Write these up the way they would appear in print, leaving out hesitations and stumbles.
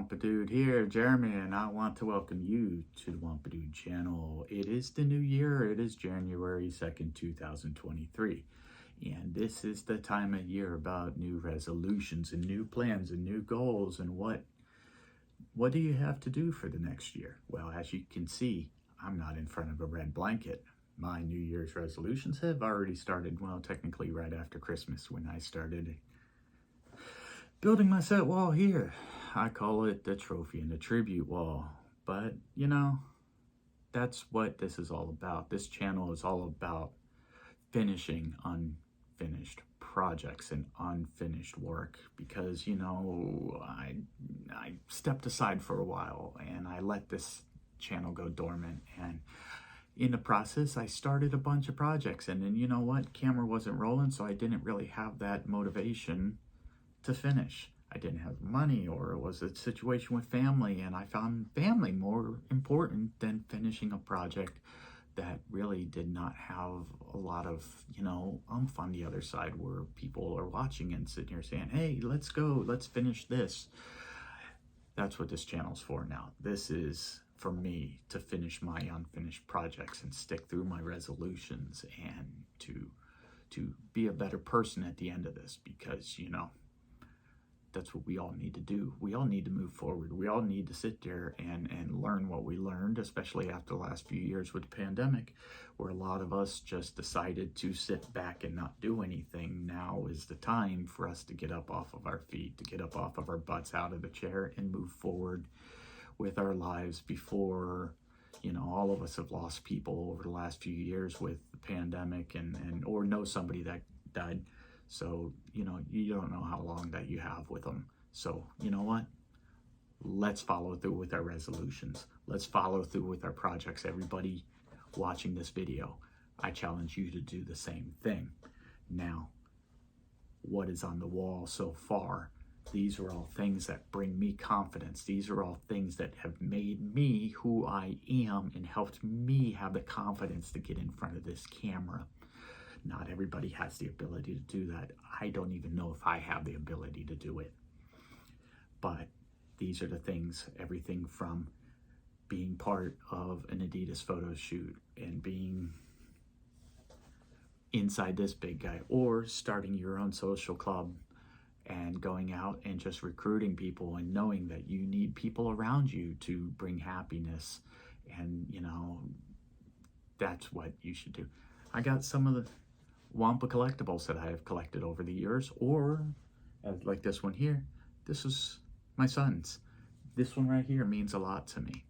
WampaDude here, Jeremy, and I want to welcome you to the WampaDude Channel. It is the new year. It is January 2nd, 2023. And this is the time of year about new resolutions and new plans and new goals and what do you have to do for the next year? Well, as you can see, I'm not in front of a red blanket. My New Year's resolutions have already started, well, technically right after Christmas when I started building my set wall here. I call it the trophy and the tribute wall. But, you know, that's what this is all about. This channel is all about finishing unfinished projects and unfinished work because, you know, I stepped aside for a while and I let this channel go dormant, and in the process I started a bunch of projects, and then, you know what, camera wasn't rolling, so I didn't really have that motivation to finish. I didn't have money, or it was a situation with family, and I found family more important than finishing a project that really did not have a lot of, you know, oomph on the other side, where people are watching and sitting here saying, hey, let's go, let's finish this. That's what this channel's for now. This is for me to finish my unfinished projects and stick through my resolutions and to be a better person at the end of this, because, you know, that's what we all need to do. We all need to move forward. We all need to sit there and learn what we learned, especially after the last few years with the pandemic, where a lot of us just decided to sit back and not do anything. Now is the time for us to get up off of our feet, to get up off of our butts out of the chair and move forward with our lives before, you know, all of us have lost people over the last few years with the pandemic and or know somebody that died. So, you know, you don't know how long that you have with them. So, you know what? Let's follow through with our resolutions. Let's follow through with our projects. Everybody watching this video, I challenge you to do the same thing. Now, what is on the wall so far? These are all things that bring me confidence. These are all things that have made me who I am and helped me have the confidence to get in front of this camera. Not everybody has the ability to do that. I don't even know if I have the ability to do it. But these are the things, everything from being part of an Adidas photo shoot and being inside this big guy, or starting your own social club and going out and just recruiting people and knowing that you need people around you to bring happiness. And, you know, that's what you should do. I got some of the Wampa collectibles that I have collected over the years, or like this one here. This is my son's. This one right here means a lot to me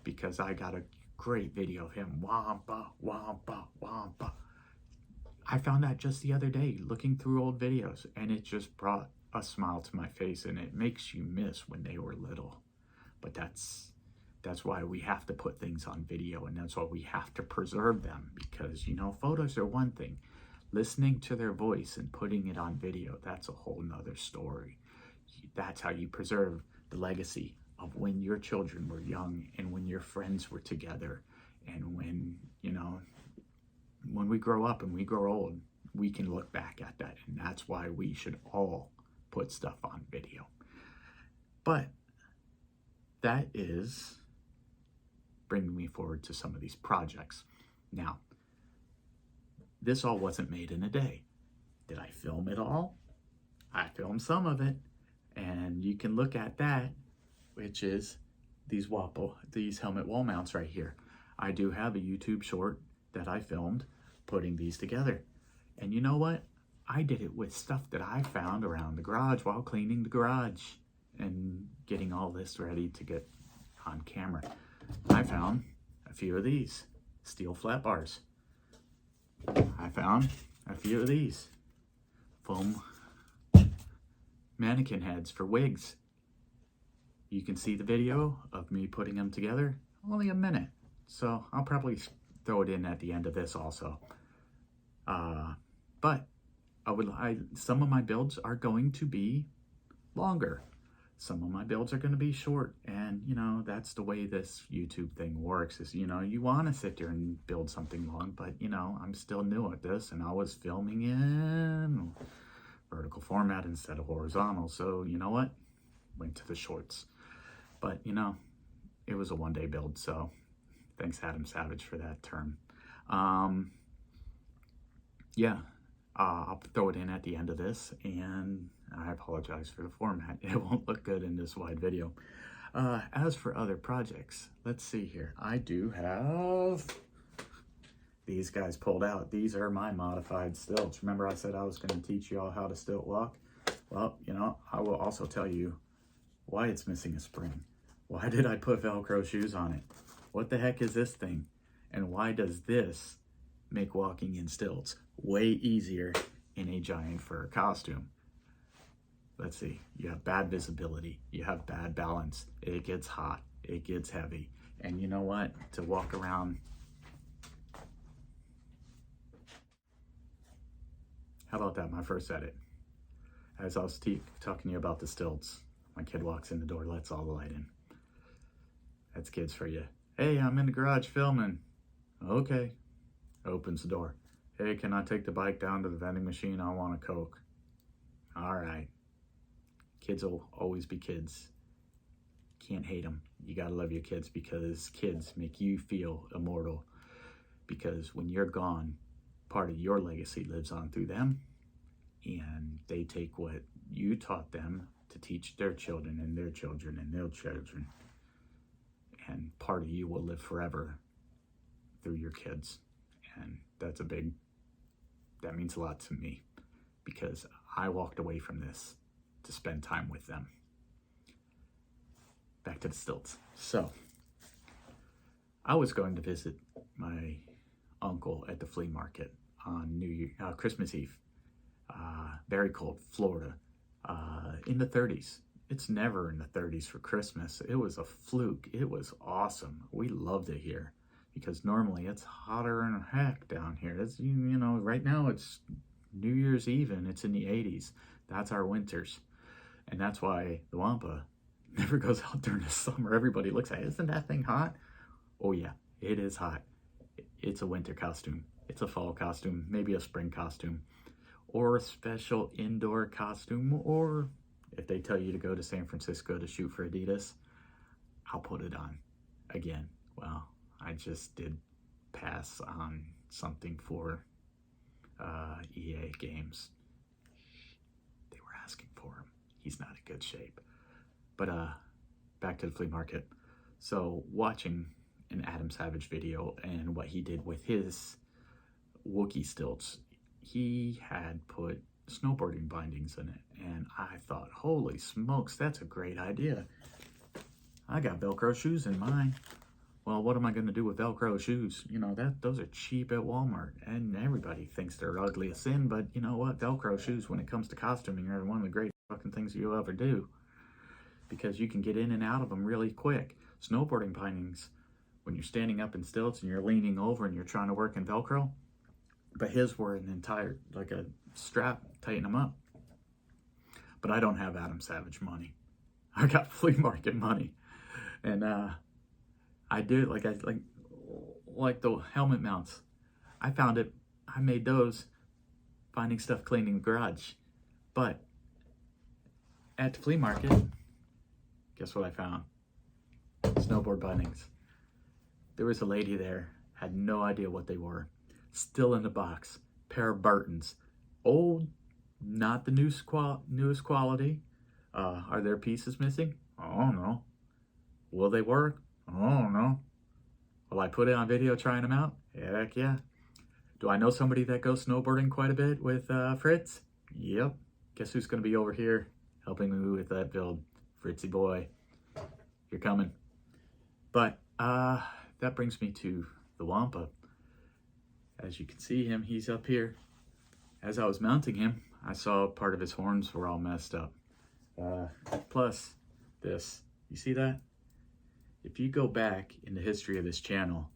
because I got a great video of him. Wampa, Wampa, Wampa. I found that just the other day looking through old videos, and it just brought a smile to my face, and it makes you miss when they were little. But that's why we have to put things on video, and that's why we have to preserve them, because, you know, photos are one thing. Listening to their voice and putting it on video, that's a whole nother story. That's how you preserve the legacy of when your children were young and when your friends were together, and when, you know, when we grow up and we grow old, we can look back at that. And that's why we should all put stuff on video. But that is bringing me forward to some of these projects. Now, this all wasn't made in a day. Did I film it all? I filmed some of it, and you can look at that, which is these helmet wall mounts right here. I do have a YouTube short that I filmed putting these together. And you know what? I did it with stuff that I found around the garage while cleaning the garage and getting all this ready to get on camera. I found a few of these steel flat bars. I found a few of these foam mannequin heads for wigs. You can see the video of me putting them together, only a minute. So I'll probably throw it in at the end of this also. But some of my builds are going to be longer. Some of my builds are going to be short, and, you know, that's the way this YouTube thing works, is, you know, you want to sit there and build something long, but, you know, I'm still new at this, and I was filming in vertical format instead of horizontal, so, you know what, went to the shorts. But, you know, it was a one-day build, so thanks Adam Savage for that term. Yeah, I'll throw it in at the end of this, and I apologize for the format. It won't look good in this wide video. As for other projects, let's see here. I do have these guys pulled out. These are my modified stilts. Remember I said I was going to teach you all how to stilt walk? Well, you know, I will also tell you why it's missing a spring. Why did I put Velcro shoes on it? What the heck is this thing? And why does this make walking in stilts way easier in a giant fur costume? Let's see. You have bad visibility. You have bad balance. It gets hot. It gets heavy. And you know what? To walk around... How about that? My first edit. As I was talking to you about the stilts, my kid walks in the door, lets all the light in. That's kids for you. Hey, I'm in the garage filming. Okay. Opens the door. Hey, can I take the bike down to the vending machine? I want a Coke. All right. Kids will always be kids. Can't hate them. You gotta love your kids because kids make you feel immortal. Because when you're gone, part of your legacy lives on through them. And they take what you taught them to teach their children and their children and their children. And part of you will live forever through your kids. And that means a lot to me because I walked away from this to spend time with them. Back to the stilts. So, I was going to visit my uncle at the flea market on Christmas Eve. Very cold, Florida, in the 30s. It's never in the 30s for Christmas. It was a fluke. It was awesome. We loved it here because normally it's hotter than heck down here. It's, you know, right now it's New Year's Eve and it's in the 80s. That's our winters. And that's why the Wampa never goes out during the summer. Everybody looks at it. Isn't that thing hot? Oh yeah, it is hot. It's a winter costume. It's a fall costume, maybe a spring costume, or a special indoor costume, or if they tell you to go to San Francisco to shoot for Adidas, I'll put it on. Again, well, I just did pass on something for EA games. They were asking for him. He's not in good shape. But back to the flea market. So watching an Adam Savage video and what he did with his Wookiee stilts, he had put snowboarding bindings in it, and I thought, holy smokes, that's a great idea. I got Velcro shoes in mine. Well, what am I going to do with Velcro shoes? You know, those are cheap at Walmart, and everybody thinks they're ugly as sin, but you know what? Velcro shoes, when it comes to costuming, are one of the great fucking things you'll ever do, because you can get in and out of them really quick. Snowboarding bindings, when you're standing up in stilts and you're leaning over and you're trying to work in Velcro, but his were an entire, like a strap, tighten them up. But I don't have Adam Savage money. I got flea market money. And I did, like the helmet mounts. I found it, I made those finding stuff cleaning the garage. But at the flea market, guess what I found? Snowboard bindings. There was a lady there, had no idea what they were. Still in the box, pair of Burtons. Old, not the newest quality. Are there pieces missing? Oh no. Will they work? Oh no. Will I put it on video trying them out? Heck yeah. Do I know somebody that goes snowboarding quite a bit with Fritz? Yep. Guess who's going to be over here helping me with that build? Fritzy boy. You're coming. But that brings me to the Wampa. As you can see him, he's up here. As I was mounting him, I saw part of his horns were all messed up. Plus this, you see that? If you go back in the history of this channel,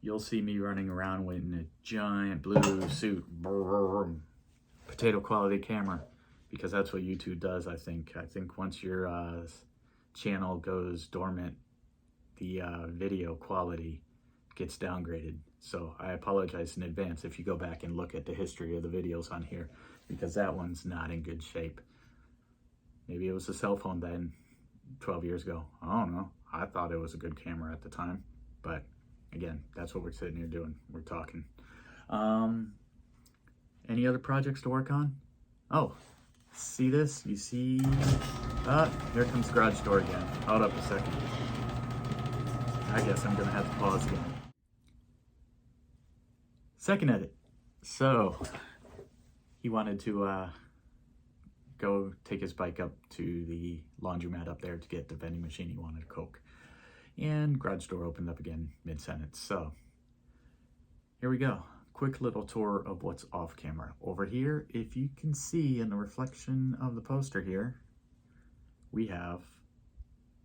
you'll see me running around with a giant blue suit, potato quality camera, because that's what YouTube does, I think. I think once your channel goes dormant, the video quality gets downgraded. So I apologize in advance if you go back and look at the history of the videos on here, because that one's not in good shape. Maybe it was a cell phone then. 12 years ago. I don't know. I thought it was a good camera at the time, but again, that's what we're sitting here doing. We're talking. Any other projects to work on? Oh, see this? You see? Here comes the garage door again. Hold up a second. I guess I'm gonna have to pause again. Second edit. So, he wanted to go take his bike up to the laundromat up there to get the vending machine. He wanted a Coke. And garage door opened up again mid-sentence. So, here we go. Quick little tour of what's off camera. Over here, if you can see in the reflection of the poster here, we have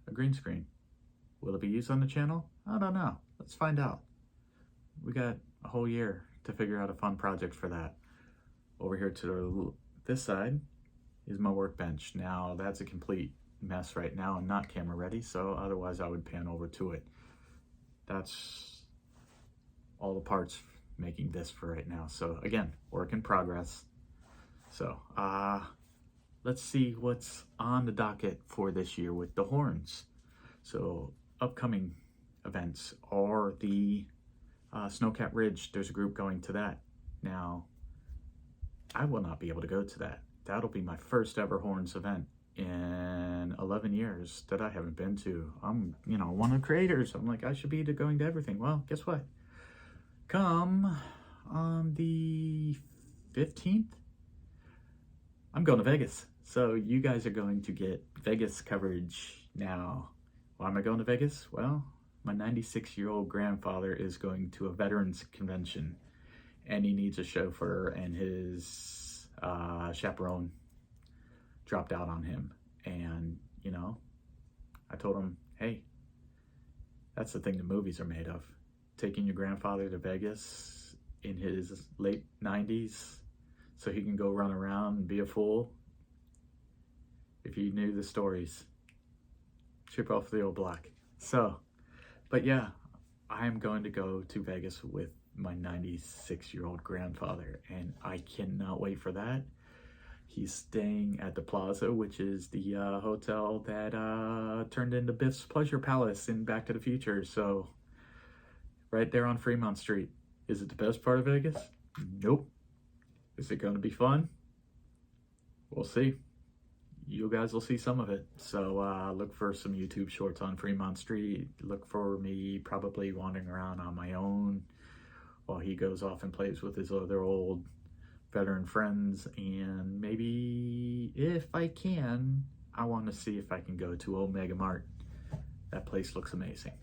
a green screen. Will it be used on the channel? I don't know. Let's find out. We got a whole year to figure out a fun project for that. Over here to this side is my workbench. Now that's a complete mess right now and not camera ready, so otherwise I would pan over to it. That's all the parts making this for right now. So again, work in progress. So let's see what's on the docket for this year with the horns. So upcoming events are the Snowcat Ridge. There's a group going to that. Now, I will not be able to go to that. That'll be my first ever horns event in 11 years that I haven't been to. I'm, one of the creators. I'm like, I should be going to everything. Well, guess what? Come on the 15th, I'm going to Vegas. So you guys are going to get Vegas coverage now. Why am I going to Vegas? Well, my 96-year-old grandfather is going to a veterans convention and he needs a chauffeur, and his chaperone dropped out on him. And, I told him, hey, that's the thing the movies are made of. Taking your grandfather to Vegas in his late 90s so he can go run around and be a fool. If you knew the stories, chip off the old block. So, but yeah, I'm going to go to Vegas with my 96-year-old grandfather, and I cannot wait for that. He's staying at the Plaza, which is the hotel that turned into Biff's Pleasure Palace in Back to the Future. So, right there on Fremont Street. Is it the best part of Vegas? Nope. Is it going to be fun? We'll see. You guys will see some of it. So look for some YouTube shorts on Fremont Street. Look for me probably wandering around on my own while he goes off and plays with his other old veteran friends. And maybe if I can, I want to see if I can go to Omega Mart. That place looks amazing.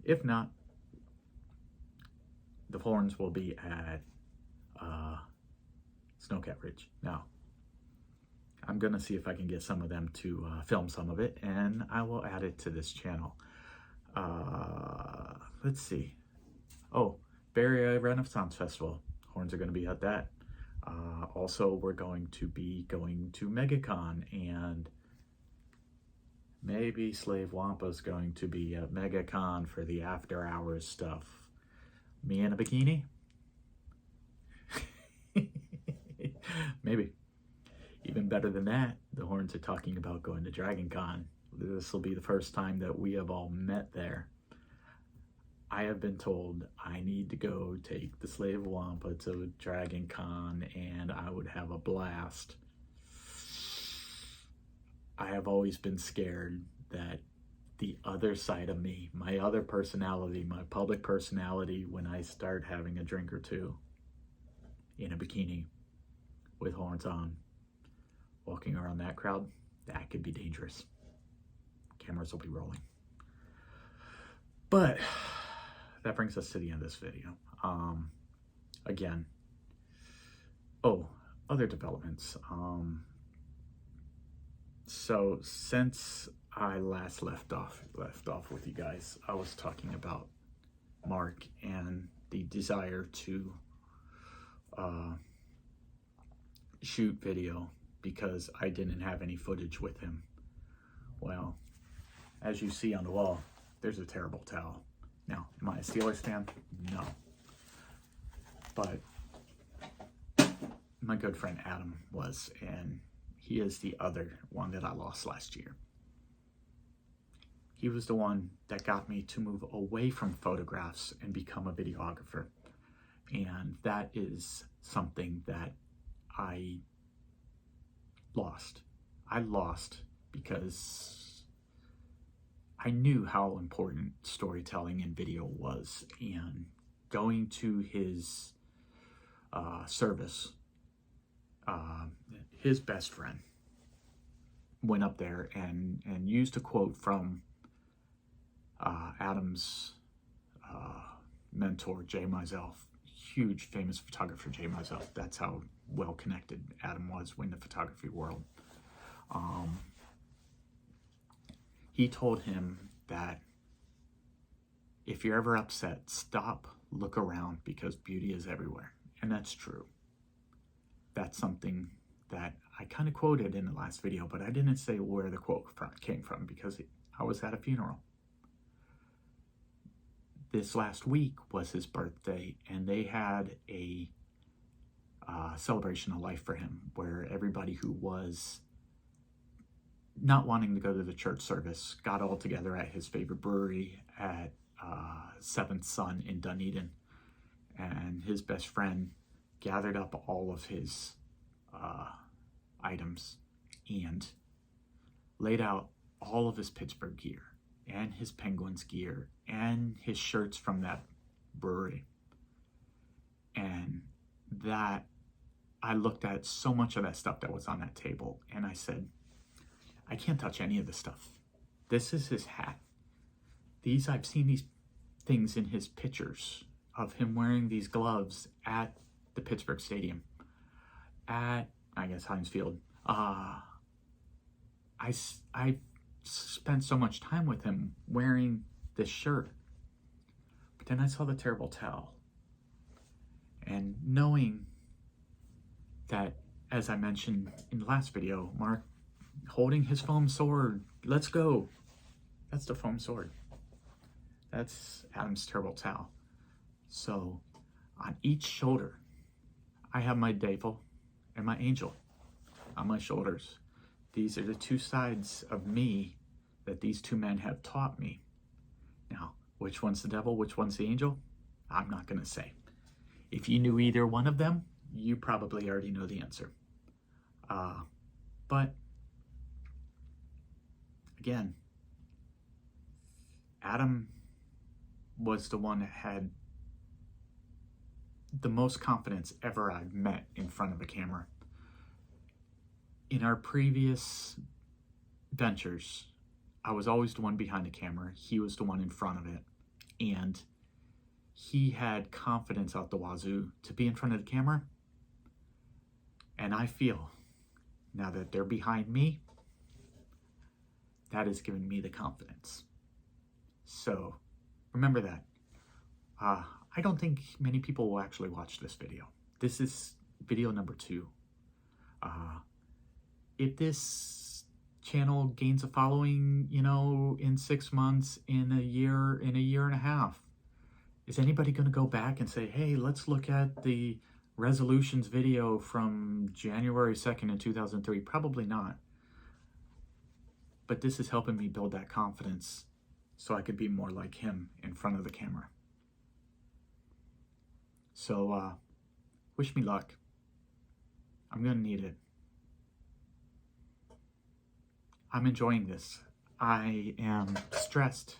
If not, the horns will be at Snowcat Ridge. Now, I'm going to see if I can get some of them to film some of it, and I will add it to this channel. Let's see. Oh, Bay Area Renaissance Festival. Horns are going to be at that. Also, we're going to be going to MegaCon, and maybe Slave Wampa is going to be at MegaCon for the after hours stuff. Me in a bikini? Maybe. Even better than that, the horns are talking about going to Dragon Con. This will be the first time that we have all met there. I have been told I need to go take the Slave Wampa to Dragon Con, and I would have a blast. I have always been scared that the other side of me, my other personality, my public personality, when I start having a drink or two in a bikini with horns on, walking around that crowd, that could be dangerous. Cameras will be rolling. But that brings us to the end of this video. Again, other developments. So since I last left off with you guys, I was talking about Mark and the desire to shoot video because I didn't have any footage with him. Well, as you see on the wall, there's a terrible towel. Now, am I a Steelers fan? No. But my good friend Adam was, and he is the other one that I lost last year. He was the one that got me to move away from photographs and become a videographer. And that is something that I lost. I lost because I knew how important storytelling and video was, and going to his service, his best friend went up there and used a quote from Adam's mentor, Jay Maisel, huge famous photographer Jay Maisel. That's how well connected Adam was in the photography world. He told him that if you're ever upset, stop, look around, because beauty is everywhere. And that's true. That's something that I kind of quoted in the last video, but I didn't say where the quote came from because I was at a funeral. This last week was his birthday, and they had a celebration of life for him where everybody who was not wanting to go to the church service got all together at his favorite brewery at Seventh Son in Dunedin, and his best friend gathered up all of his items and laid out all of his Pittsburgh gear and his Penguins gear and his shirts from that brewery. And that, I looked at so much of that stuff that was on that table, and I said, I can't touch any of this stuff. This is his hat. I've seen these things in his pictures of him wearing these gloves at the Pittsburgh Stadium, at, I guess, Heinz Field. I spent so much time with him wearing this shirt. But then I saw the terrible towel. And knowing that, as I mentioned in the last video, Mark holding his foam sword, let's go. That's the foam sword. That's Adam's terrible towel. So on each shoulder, I have my devil and my angel on my shoulders. These are the two sides of me that these two men have taught me. Now, which one's the devil, which one's the angel? I'm not going to say. If you knew either one of them, you probably already know the answer. But again, Adam was the one that had the most confidence ever I've met in front of a camera. In our previous ventures, I was always the one behind the camera. He was the one in front of it. And he had confidence out the wazoo to be in front of the camera. And I feel, now that they're behind me, that has given me the confidence. So remember that. I don't think many people will actually watch this video. This is video number 2. If this channel gains a following, in 6 months, in a year and a half, is anybody going to go back and say, hey, let's look at the resolutions video from January 2nd in 2003? Probably not. But this is helping me build that confidence so I could be more like him in front of the camera. So, wish me luck. I'm going to need it. I'm enjoying this. I am stressed.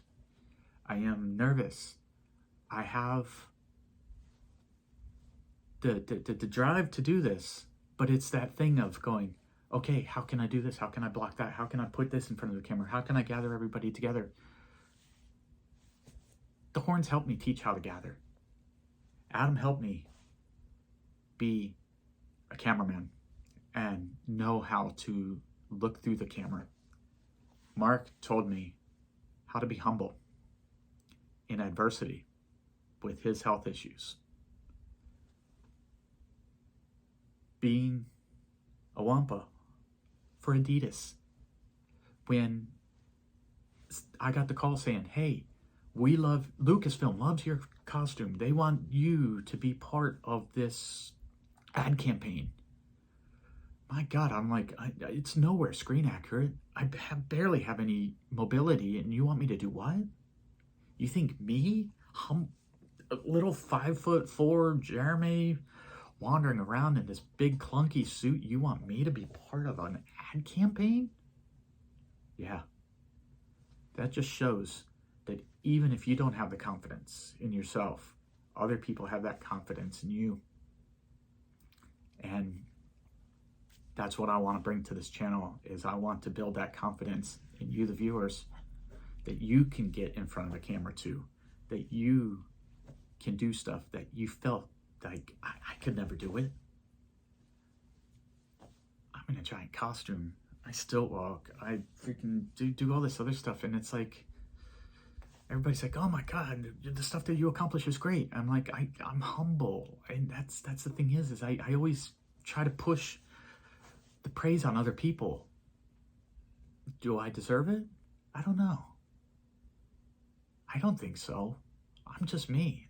I am nervous. I have the drive to do this, but it's that thing of going, okay, how can I do this? How can I block that? How can I put this in front of the camera? How can I gather everybody together? The horns helped me teach how to gather. Adam helped me be a cameraman and know how to look through the camera. Mark told me how to be humble in adversity with his health issues. Being a Wampa for Adidas. When I got the call saying, hey, Lucasfilm loves your costume. They want you to be part of this ad campaign my God, I'm like, it's nowhere screen accurate. Barely have any mobility, and you want me to do what? You think me, a little 5'4" Jeremy, wandering around in this big clunky suit, you want me to be part of an ad campaign? Yeah, that just shows that even if you don't have the confidence in yourself, other people have that confidence in you. And that's what I want to bring to this channel, is I want to build that confidence in you, the viewers, that you can get in front of a camera too, that you can do stuff that you felt like I could never do it. I'm in a giant costume. I stilt walk. I freaking do all this other stuff, and it's like everybody's like, "Oh my God, the stuff that you accomplish is great." I'm like, I'm humble, and that's the thing is I always try to push the praise on other people. Do I deserve it? I don't know. I don't think so. I'm just me.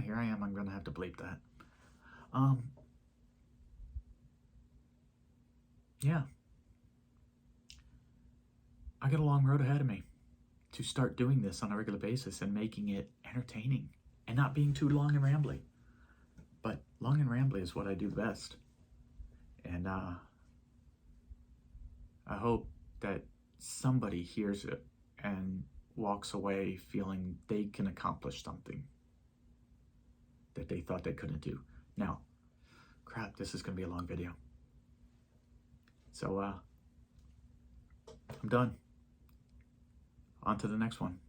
Here I am. I'm gonna have to bleep that. Yeah. I got a long road ahead of me to start doing this on a regular basis and making it entertaining and not being too long and rambly. But long and rambly is what I do best. And I hope that somebody hears it and walks away feeling they can accomplish something that they thought they couldn't do. Now, crap, this is going to be a long video. So, I'm done. On to the next one.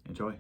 Enjoy.